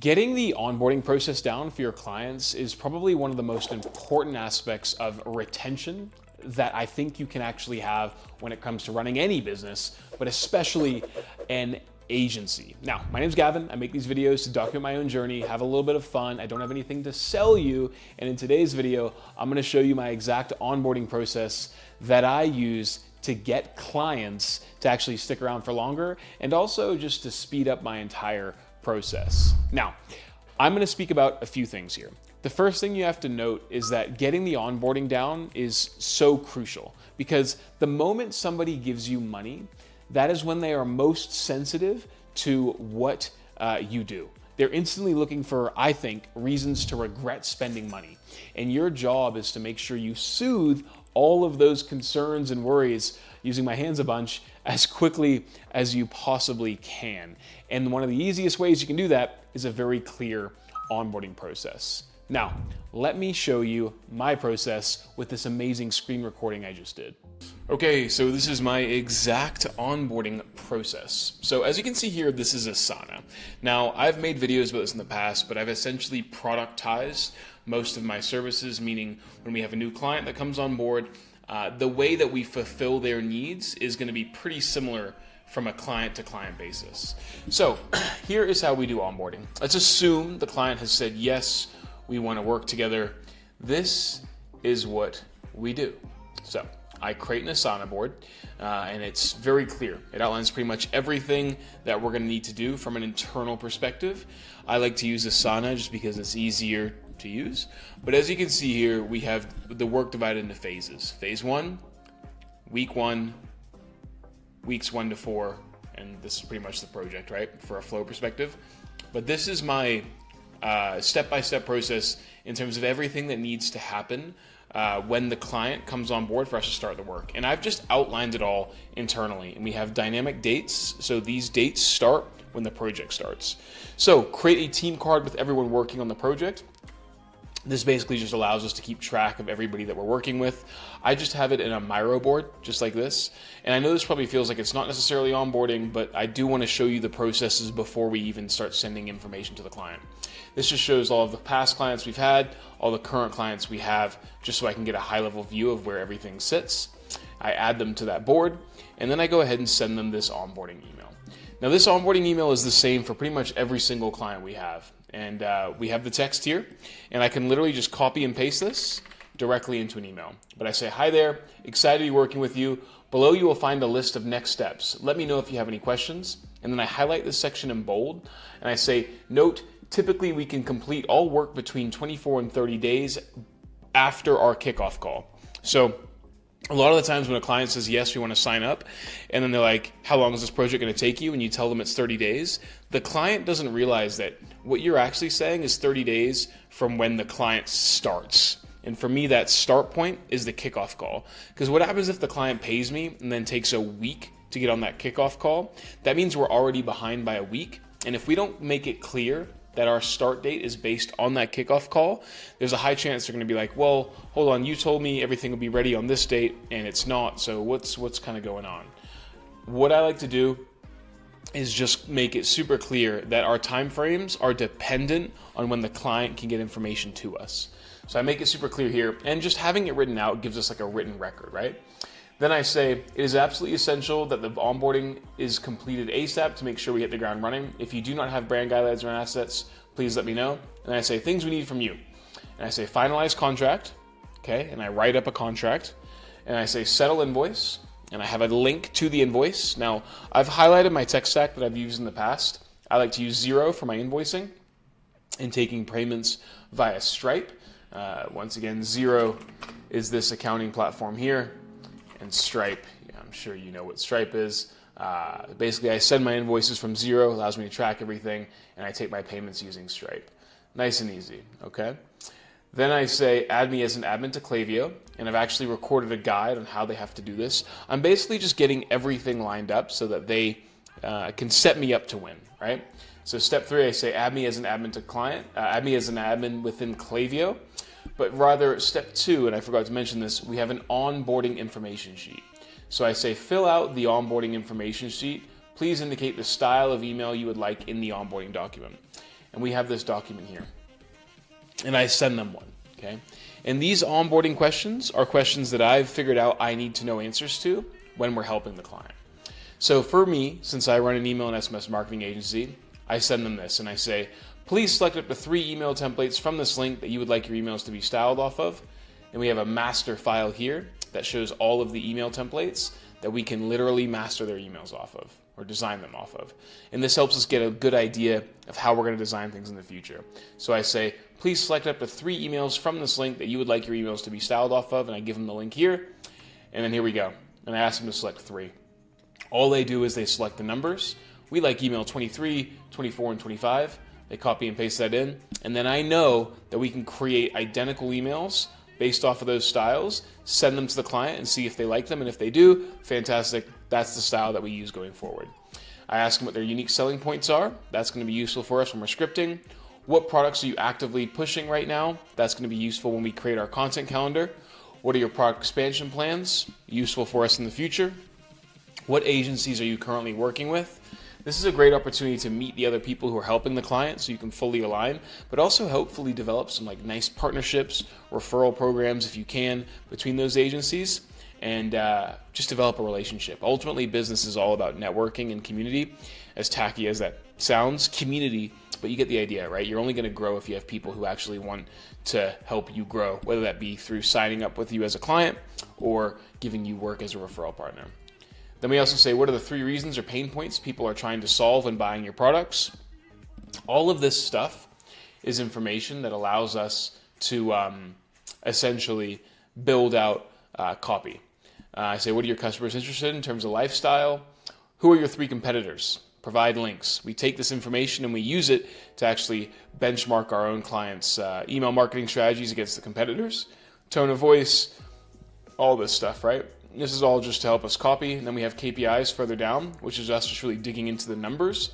Getting the onboarding process down for your clients is probably one of the most important aspects of retention that I think you can actually have when it comes to running any business, but especially an agency. Now, my name's Gavin. I make these videos to document my own journey, have a little bit of fun. I don't have anything to sell you. And in today's video, I'm gonna show you my exact onboarding process that I use to get clients to actually stick around for longer, and also just to speed up my entire process. Now, I'm gonna speak about a few things here. The first thing you have to note is that getting the onboarding down is so crucial, because the moment somebody gives you money, that is when they are most sensitive to what you do. They're instantly looking for, I think, reasons to regret spending money. And your job is to make sure you soothe all of those concerns and worries, using my hands a bunch, as quickly as you possibly can. And one of the easiest ways you can do that is a very clear onboarding process. Now, let me show you my process with this amazing screen recording I just did. Okay, so this is my exact onboarding process. So as you can see here, this is Asana. Now, I've made videos about this in the past, but I've essentially productized most of my services, meaning when we have a new client that comes on board, the way that we fulfill their needs is going to be pretty similar from a client-to-client basis. So here is how we do onboarding. Let's assume the client has said, yes, we want to work together. This is what we do. So I create an Asana board, and it's very clear. It outlines pretty much everything that we're going to need to do from an internal perspective. I like to use Asana just because it's easier to use. But as you can see here, we have the work divided into phases. Phase 1, week 1, weeks 1 to 4, and this is pretty much the project, right? For a flow perspective. But this is my step-by-step process in terms of everything that needs to happen when the client comes on board for us to start the work. And I've just outlined it all internally. And we have dynamic dates. So these dates start when the project starts. So create a team card with everyone working on the project. This basically just allows us to keep track of everybody that we're working with. I just have it in a Miro board, just like this. And I know this probably feels like it's not necessarily onboarding, but I do want to show you the processes before we even start sending information to the client. This just shows all of the past clients we've had, all the current clients we have, just so I can get a high-level view of where everything sits. I add them to that board, and then I go ahead and send them this onboarding email. Now, this onboarding email is the same for pretty much every single client we have. And we have the text here, and I can literally just copy and paste this directly into an email. But I say, hi there, excited to be working with you. Below you will find a list of next steps. Let me know if you have any questions. And then I highlight this section in bold, and I say, note, typically we can complete all work between 24 and 30 days after our kickoff call. So a lot of the times when a client says, yes, we want to sign up, and then they're like, how long is this project going to take you? And you tell them it's 30 days. The client doesn't realize that what you're actually saying is 30 days from when the client starts. And for me, that start point is the kickoff call. Because what happens if the client pays me and then takes a week to get on that kickoff call? That means we're already behind by a week. And if we don't make it clear that our start date is based on that kickoff call, there's a high chance they're going to be like, well, hold on, you told me everything will be ready on this date, and it's not, so what's kind of going on? What I like to do is just make it super clear that our timeframes are dependent on when the client can get information to us. So I make it super clear here, and just having it written out gives us like a written record, right? Then I say, it is absolutely essential that the onboarding is completed ASAP to make sure we hit the ground running. If you do not have brand guidelines or assets, please let me know. And I say, things we need from you. And I say, finalize contract, okay? And I write up a contract. And I say, settle invoice. And I have a link to the invoice. Now, I've highlighted my tech stack that I've used in the past. I like to use Xero for my invoicing and taking payments via Stripe. Once again, Xero is this accounting platform here. And Stripe, yeah, I'm sure you know what Stripe is. Basically, I send my invoices from Xero, allows me to track everything, and I take my payments using Stripe. Nice and easy, okay? Then I say, add me as an admin to Klaviyo, and I've actually recorded a guide on how they have to do this. I'm basically just getting everything lined up so that they can set me up to win, right? So step 3, I say, add me as an admin to client, add me as an admin within Klaviyo. But rather, step 2, and I forgot to mention this, we have an onboarding information sheet. So I say, fill out the onboarding information sheet. Please indicate the style of email you would like in the onboarding document. and we have this document here. And I send them one, okay? And these onboarding questions are questions that I've figured out I need to know answers to when we're helping the client. So for me, since I run an email and SMS marketing agency, I send them this and I say, please select up to 3 email templates from this link that you would like your emails to be styled off of. And we have a master file here that shows all of the email templates that we can literally master their emails off of or design them off of. And this helps us get a good idea of how we're going to design things in the future. So I say, please select up to 3 emails from this link that you would like your emails to be styled off of, and I give them the link here, and then here we go. And I ask them to select 3. All they do is they select the numbers. We like email 23, 24, and 25. They copy and paste that in, and then I know that we can create identical emails based off of those styles, send them to the client and see if they like them, and if they do, fantastic, that's the style that we use going forward. I ask them what their unique selling points are. That's going to be useful for us when we're scripting. What products are you actively pushing right now? That's going to be useful when we create our content calendar. What are your product expansion plans? Useful for us in the future. What agencies are you currently working with? This is a great opportunity to meet the other people who are helping the client so you can fully align, but also hopefully develop some nice partnerships, referral programs if you can between those agencies, and just develop a relationship. Ultimately, business is all about networking and community. As tacky as that sounds, community, but you get the idea, right? You're only going to grow if you have people who actually want to help you grow, whether that be through signing up with you as a client or giving you work as a referral partner. Then we also say, what are the 3 reasons or pain points people are trying to solve when buying your products? All of this stuff is information that allows us to essentially build out copy. I say, what are your customers interested in terms of lifestyle? Who are your 3 competitors? Provide links. We take this information and we use it to actually benchmark our own clients' email marketing strategies against the competitors, tone of voice, all this stuff, right? This is all just to help us copy. And then we have KPIs further down, which is us just really digging into the numbers.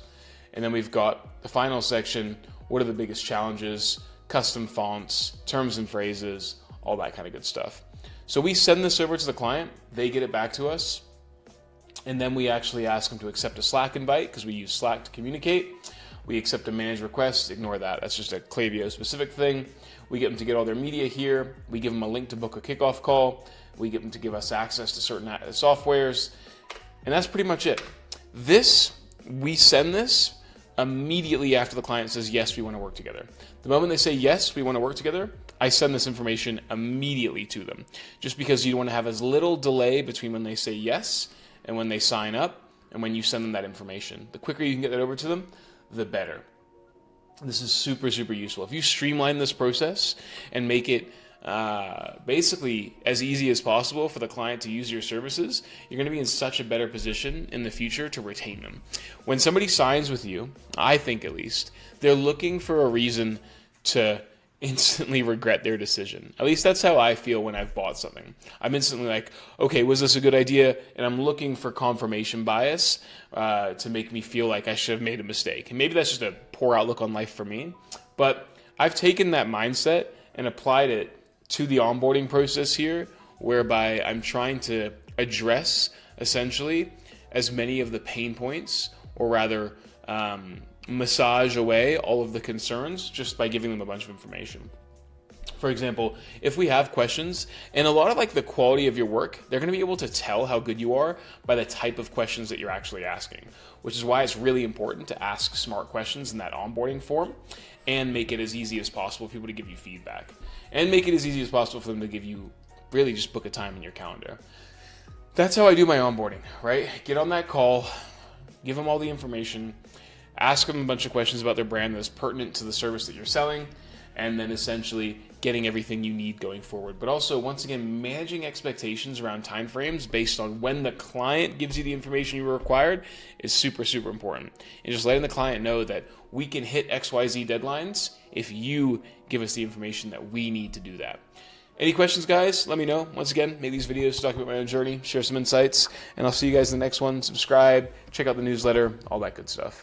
And then we've got the final section, what are the biggest challenges, custom fonts, terms and phrases, all that kind of good stuff. So we send this over to the client, they get it back to us, and then we actually ask them to accept a Slack invite because we use Slack to communicate. We accept a managed request, ignore that, that's just a Klaviyo specific thing. We get them to get all their media here, we give them a link to book a kickoff call, we get them to give us access to certain softwares, and that's pretty much it. We send this immediately after the client says, yes, we want to work together. The moment they say, yes, we want to work together, I send this information immediately to them, just because you want to have as little delay between when they say yes and when they sign up and when you send them that information. The quicker you can get that over to them, the better. This is super, super useful. If you streamline this process and make it basically as easy as possible for the client to use your services, you're going to be in such a better position in the future to retain them. When somebody signs with you, I think at least, they're looking for a reason to instantly regret their decision. At least that's how I feel when I've bought something. I'm instantly like, okay, was this a good idea? And I'm looking for confirmation bias to make me feel like I should have made a mistake. And maybe that's just a poor outlook on life for me. But I've taken that mindset and applied it to the onboarding process here, whereby I'm trying to address essentially as many of the pain points, or rather massage away all of the concerns just by giving them a bunch of information. For example, if we have questions, and a lot of the quality of your work, they're going to be able to tell how good you are by the type of questions that you're actually asking, which is why it's really important to ask smart questions in that onboarding form and make it as easy as possible for people to give you feedback, and make it as easy as possible for them to give you, really just book a time in your calendar. That's how I do my onboarding, right? Get on that call, give them all the information, ask them a bunch of questions about their brand that's pertinent to the service that you're selling, and then essentially getting everything you need going forward. But also, once again, managing expectations around timeframes based on when the client gives you the information you required is super, super important. And just letting the client know that we can hit XYZ deadlines if you give us the information that we need to do that. Any questions, guys? Let me know. Once again, make these videos to document my own journey, share some insights, and I'll see you guys in the next one. Subscribe, check out the newsletter, all that good stuff.